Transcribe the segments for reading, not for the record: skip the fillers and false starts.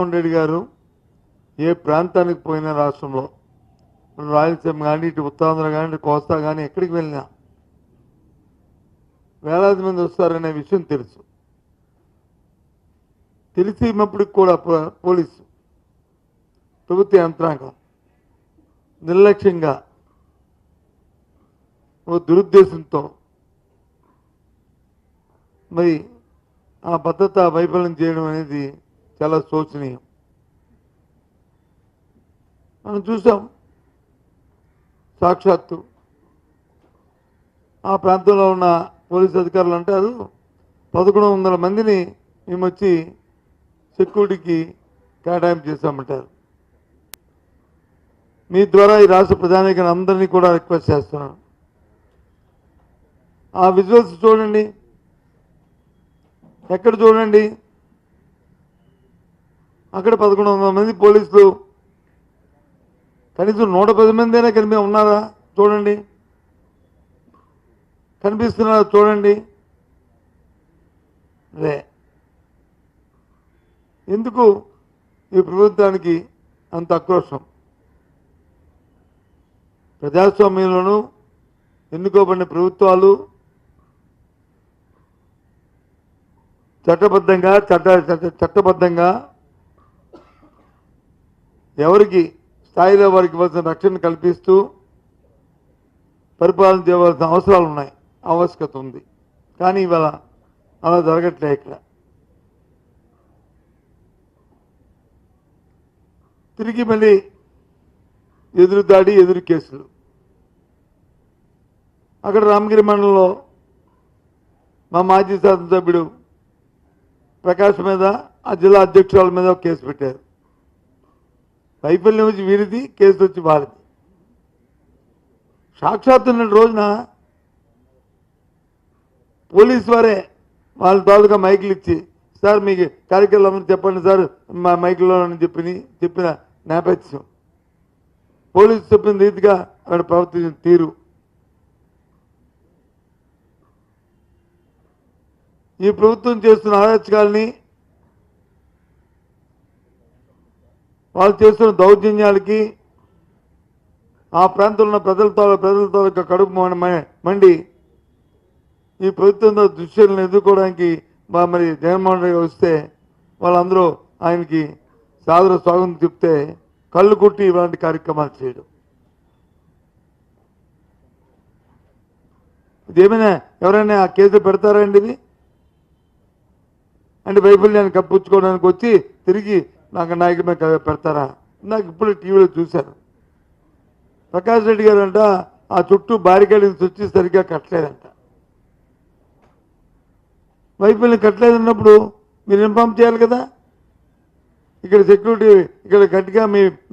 జగన్మోహన్ రెడ్డి గారు ఏ ప్రాంతానికి పోయినా రాష్ట్రంలో రాయలసీమ కానీ ఇటు ఉత్తరాంధ్ర కానీ ఇటు కోస్తా కానీ ఎక్కడికి వెళ్ళినా వేలాది మంది వస్తారనే విషయం తెలుసు. తెలిసినప్పటికి కూడా పోలీసు ప్రభుత్వ యంత్రాంగం నిర్లక్ష్యంగా ఓ దురుద్దేశంతో మరి ఆ భద్రత వైఫల్యం చేయడం అనేది చాలా శోచనీయం. మనం చూసాం, సాక్షాత్తు ఆ ప్రాంతంలో ఉన్న పోలీసు అధికారులు అంటారు 1100 మందిని మేము వచ్చి సెక్యూరిటీకి కేటాయింపు చేశామంటారు. మీ ద్వారా ఈ రాష్ట్ర ప్రధానిక అందరినీ కూడా రిక్వెస్ట్ చేస్తున్నాను, ఆ విజువల్స్ చూడండి, ఎక్కడ చూడండి, అక్కడ 1100 మంది పోలీసులు, కనీసం 110 మంది అయినా ఉన్నారా చూడండి, కనిపిస్తున్నారా చూడండి. అదే ఎందుకు ఈ ప్రభుత్వానికి అంత ఆక్రోశం? ప్రజాస్వామ్యంలోనూ ఎన్నుకోబడిన ప్రభుత్వాలు చట్టబద్ధంగా ఎవరికి స్థాయిలో వారికి ఇవ్వాల్సిన రక్షణ కల్పిస్తూ పరిపాలన చేయవలసిన అవసరాలు ఉన్నాయి, ఆవశ్యకత ఉంది. కానీ ఇవాళ అలా జరగట్లే. ఇక్కడ తిరిగి మళ్ళీ ఎదురు దాడి, ఎదురు కేసులు. అక్కడ రామగిరి మండలంలో మా మాజీ శాసనసభ్యుడు ప్రకాష్ మీద, ఆ జిల్లా అధ్యక్షురాల మీద ఒక కేసు పెట్టారు. వైఫల్యం వచ్చి వీరిది, కేసు వచ్చి వారిది. సాక్షాత్తు రోజున పోలీసు వారే వాళ్ళ తాలూకా మైకులు ఇచ్చి, సార్ మీకు కార్యక్రమం చెప్పండి సార్ మా మైకుల్లో చెప్పిన నేపథ్యం, పోలీసు చెప్పిన రీతిగా అక్కడ ప్రవర్తించిన తీరు. ఈ ప్రభుత్వం చేస్తున్న అరాచకాలని, వాళ్ళు చేస్తున్న దౌర్జన్యాలకి ఆ ప్రాంతంలో ఉన్న ప్రజలతో కడుపు మండి ఈ ప్రభుత్వంతో దృశ్యాలను ఎదుర్కోవడానికి మరి జగన్మోహన్ రెడ్డి వస్తే వాళ్ళందరూ ఆయనకి సాదర స్వాగతం చెప్తే కళ్ళు కొట్టి ఇలాంటి కార్యక్రమాలు చేయడం, ఇదేమైనా ఎవరైనా ఆ కేసులు పెడతారండి? ఇది అంటే వైఫల్యాన్ని కప్పించుకోవడానికి వచ్చి తిరిగి నాయకుడి మీద పెడతారా? నాకు ఇప్పుడు టీవీలో చూశాను, ప్రకాష్ రెడ్డి గారు అంట ఆ చుట్టూ బారికేడింగ్స్ వచ్చి సరిగ్గా కట్టలేదంట. వైఫల్యం కట్టలేదన్నప్పుడు మీరు ఇన్ఫామ్ చేయాలి కదా. ఇక్కడ సెక్యూరిటీ ఇక్కడ గట్టిగా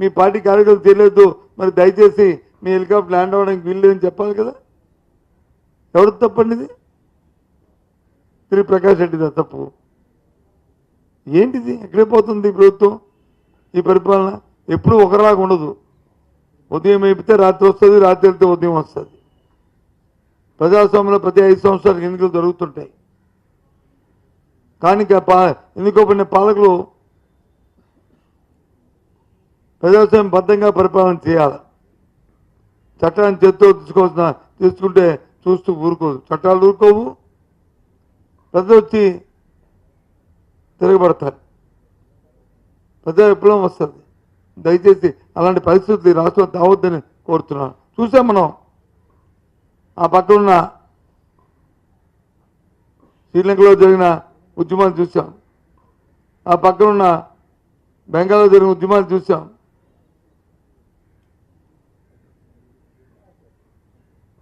మీ పార్టీ కార్యకర్తలు తెలియదు, మరి దయచేసి మీ హెలికాప్టర్ ల్యాండ్ అవ్వడానికి వీల్లేదని చెప్పాలి కదా. ఎవరు తప్పండి ఇది? తిరిగి ప్రకాష్ రెడ్డిదా తప్పు? ఏంటిది? ఎక్కడే పోతుంది ప్రభుత్వం? ఈ పరిపాలన ఎప్పుడూ ఒకలాగా ఉండదు. ఉదయం అయిపోతే రాత్రి వస్తుంది, రాత్రి వెళ్తే ఉదయం వస్తుంది. ప్రజాస్వామ్యంలో ప్రతి 5 సంవత్సరాలకు ఎన్నికలు జరుగుతుంటాయి. కానీ ఎన్నుకోబడిన పాలకులు ప్రజాస్వామ్యం బద్ధంగా పరిపాలన చేయాలి. చట్టాన్ని చేత్తో తీసుకుంటే చూస్తూ ఊరుకోదు, చట్టాలు ఊరుకోవు, ప్రజలు వచ్చి తిరగబడతారు, ప్రజా విప్లవం వస్తుంది. దయచేసి అలాంటి పరిస్థితులు రాష్ట్రం తావద్దని కోరుతున్నాను. చూసాం మనం, ఆ పక్కనున్న శ్రీలంకలో జరిగిన ఉద్యమాలు చూసాం, ఆ పక్కనున్న బెంగాల్లో జరిగిన ఉద్యమాలు చూసాం.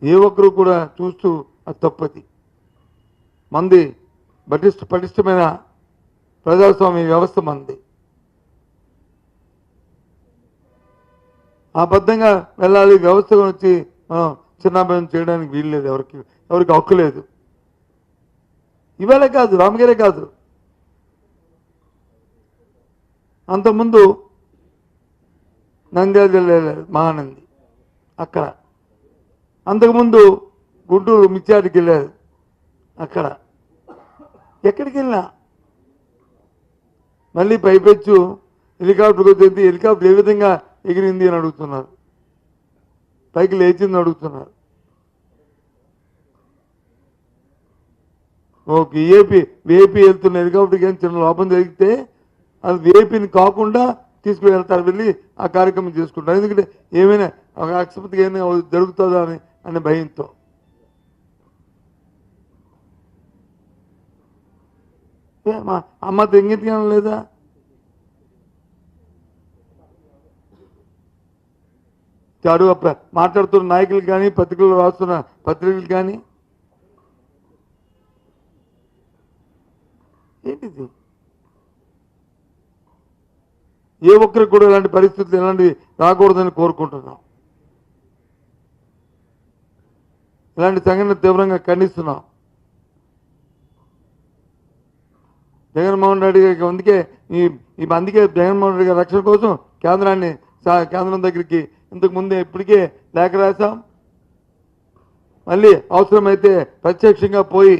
ఏ ఒక్కరు కూడా చూస్తూ అది తప్పది. మంది పటిష్టమైన ప్రజాస్వామ్య వ్యవస్థ మంది. ఆ బద్ధంగా వెళ్ళాలి, వ్యవస్థ వచ్చి మనం చిన్నాభిన్నం చేయడానికి వీల్లేదు, ఎవరికి హక్కు లేదు. ఇవాళే కాదు, రామగిరే కాదు, అంతకుముందు నంద్యాల జిల్లా మహానంది అక్కడ, అంతకుముందు గుంటూరు మిర్చాటికి వెళ్ళారు అక్కడ. ఎక్కడికి వెళ్ళినా మళ్ళీ పైపెచ్చు హెలికాప్టర్కి వచ్చింది, హెలికాప్టర్ ఏ విధంగా ఎగిరింది అని అడుగుతున్నారు, పైకి లేచింది అడుగుతున్నారు. ఓ విఐపి వెళ్తున్న హెలికాప్టర్కి ఏం చిన్న లోపం జరిగితే అది విఐపిని కాకుండా తీసుకువెళ్తారు, వెళ్ళి ఆ కార్యక్రమం చేసుకుంటారు. ఎందుకంటే ఏమైనా ఒక అకస్మాత్తుగా ఏమైనా జరుగుతుందా అనే భయంతో. మా అమ్మ తెంగితిగా లేదా? అడుగు మాట్లాడుతున్న నాయకులు కానీ, పత్రికలు రాస్తున్న పత్రికలు కానీ ఏంటిది? ఏ ఒక్కరికి కూడా ఇలాంటి పరిస్థితులు ఇలాంటివి రాకూడదని కోరుకుంటున్నాం. ఇలాంటి సంఘటన తీవ్రంగా ఖండిస్తున్నాం. జగన్మోహన్ రెడ్డి గారికి అందుకే జగన్మోహన్ రెడ్డి గారి రక్షణ కోసం కేంద్రం దగ్గరికి ఇంతకు ముందే ఇప్పటికే లేఖ రాశాం. మళ్ళీ అవసరమైతే ప్రత్యక్షంగా పోయి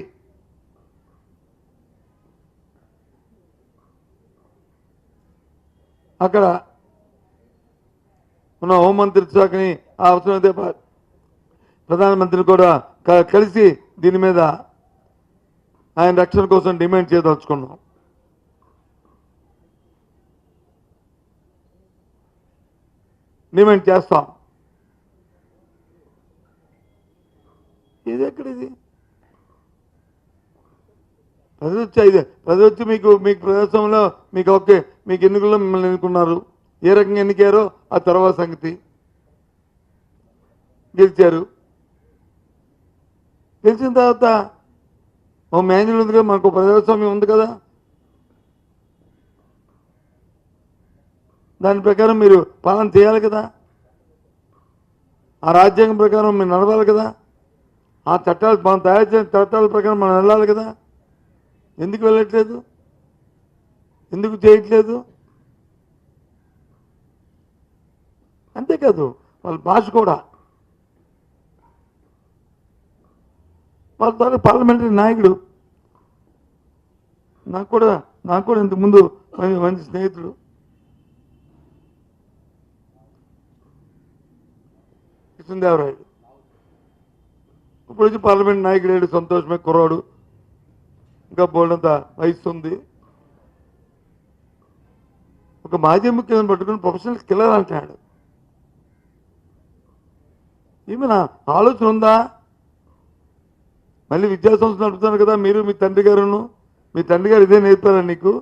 అక్కడ ఉన్న హోంమంత్రిత్వ శాఖని అవసరమైతే ప్రధానమంత్రిని కూడా కలిసి దీని మీద ఆయన రక్షణ కోసం డిమాండ్ చేయదలుచుకున్నాం. డిమాండ్ చేస్తాం. ఇది ఎక్కడిది? ప్రజలు వచ్చి మీకు ప్రజాస్వామ్యంలో మీకు ఓకే, మీకు ఎన్నికల్లో మిమ్మల్ని ఎన్నుకున్నారు, ఏ రకంగా ఎన్నికారో ఆ తర్వాత సంగతి. గెలిచారు, గెలిచిన తర్వాత ఓ మాన్యువల్ ఉంది కదా, మనకు ప్రజాస్వామ్యం ఉంది కదా, దాని ప్రకారం మీరు పాలన చేయాలి కదా, ఆ రాజ్యాంగం ప్రకారం మీరు నడవాలి కదా, ఆ చట్టాలు మనం తయారు చేసిన చట్టాల ప్రకారం మనం వెళ్ళాలి కదా. ఎందుకు వెళ్ళట్లేదు? ఎందుకు చేయట్లేదు? అంతేకాదు వాళ్ళ భాష కూడా, వాళ్ళ ద్వారా పార్లమెంటరీ నాయకుడు నాకు కూడా ఇంతకుముందు మంచి స్నేహితుడు. కృష్ణదేవరాయలు ఇప్పుడు వచ్చి పార్లమెంట్ నాయకుడు ఏడు, సంతోషమే, కుర్రాడు, ఇంకా బోల్డంత వయసు ఉంది. ఒక మాజీ ముఖ్యమంత్రి పట్టుకుని ప్రొఫెషనల్ కిల్లర్ అంటాడు. ఏమైనా ఆలోచన ఉందా? మళ్ళీ విద్యాసంస్థ నడుపుతున్నారు కదా మీరు, మీ తండ్రి గారును. మీ తండ్రి గారు ఇదే నేర్పారా నీకు,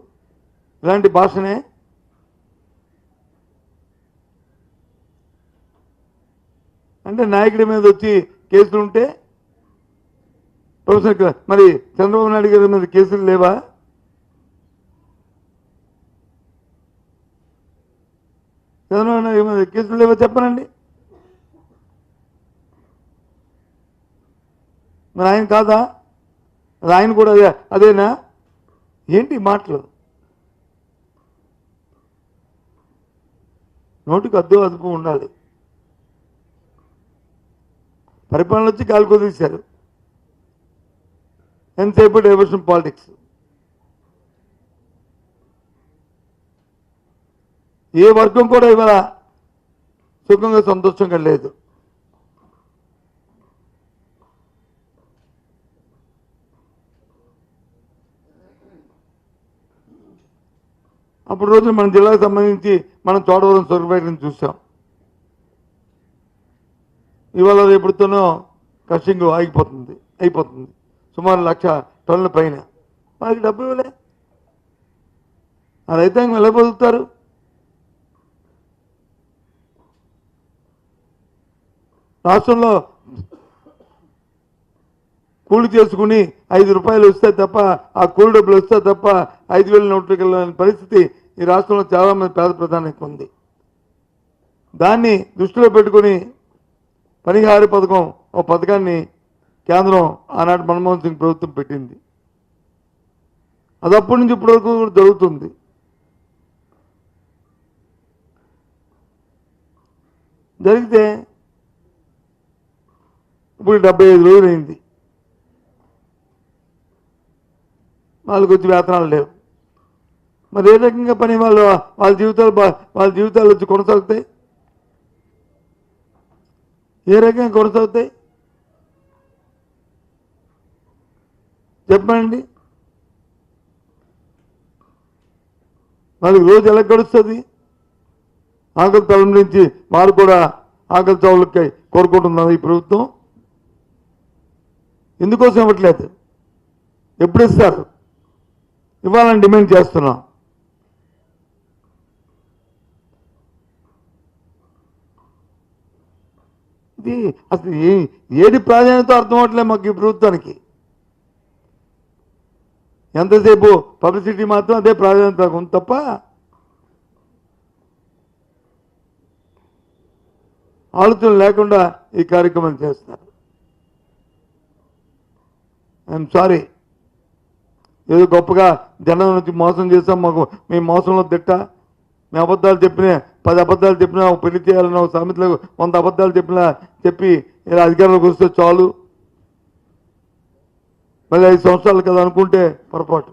ఇలాంటి భాషనే? అంటే నాయకుడి మీద వచ్చి కేసులు ఉంటే ప్రొఫెసర్ మరి చంద్రబాబు నాయుడు గారి మీద కేసులు లేవా? చంద్రబాబు నాయుడు మీద కేసులు లేవా చెప్పనండి. మరి ఆయన కాదా? ఆయన కూడా అదేనా? ఏంటి మాటలు? నోటికి అదుపు ఉండాలి. పరిపాలన వచ్చి గాలి కుదిరిశారు. ఎంతసేపు డైవర్షన్ పాలిటిక్స్. ఏ వర్గం కూడా ఇవాళ సుఖంగా సంతోషంగా లేదు. అప్పుడు రోజు మన జిల్లాకు సంబంధించి మనం చోడవరం సొరపేటను చూసాం. ఇవాళ రేపుడుతోనో కషింగ్ అయిపోతుంది. సుమారు 1,00,000 టన్నుల పైన. వాళ్ళకి డబ్బు ఇవ్వలే. ఆ రైతాంగం ఎలా బతుకుతారు? రాష్ట్రంలో కూలి చేసుకుని 5 రూపాయలు వస్తే తప్ప, ఆ కూలి డబ్బులు వస్తే తప్ప 5,000 నోట్లకి వెళ్ళని పరిస్థితి ఈ రాష్ట్రంలో చాలామంది పేద ప్రధానికి ఉంది. దాన్ని దృష్టిలో పెట్టుకుని పనిహార పథకం, ఓ పథకాన్ని కేంద్రం ఆనాటి మన్మోహన్ సింగ్ ప్రభుత్వం పెట్టింది. అది అప్పటి నుంచి ఇప్పటి వరకు కూడా జరుగుతుంది. జరిగితే ఇప్పుడు 75 రోజులు అయింది. వాళ్ళకి వచ్చి వేతనాలు లేవు. మరి ఏ రకంగా పని వాళ్ళ జీవితాలు వచ్చి కొనసాగుతాయి? ఏ రకంగా కొనసాగుతాయి చెప్పండి. వాళ్ళకి రోజు ఎలా గడుస్తుంది? ఆకలి తలం నుంచి వారు కూడా ఆకలి చావులకి కోరుకుంటున్నారు ఈ ప్రభుత్వం. ఎందుకోసం ఇవ్వట్లేదు? ఎప్పుడు ఇస్తారు? ఇవ్వాలని డిమాండ్ చేస్తున్నాం. ఇది అసలు ఏది ప్రాధాన్యత అర్థం అవట్లేదు మాకు ఈ ప్రభుత్వానికి. ఎంతసేపు పబ్లిసిటీ మాత్రం అదే ప్రాధాన్యత ఉంది తప్ప ఆలోచన లేకుండా ఈ కార్యక్రమం చేస్తారు. I'm sorry. ఏదో గొప్పగా జనం నుంచి మోసం చేస్తాం, మాకు మేము మోసంలో తిట్ట, మేము అబద్ధాలు చెప్పినా 10 అబద్ధాలు చెప్పినా పెళ్లి చేయాలన్న సామెతలకు 100 అబద్ధాలు చెప్పి ఇలా అధికారంలోకి వస్తే చాలు, మళ్ళీ 5 సంవత్సరాలు కదా అనుకుంటే పొరపాటు.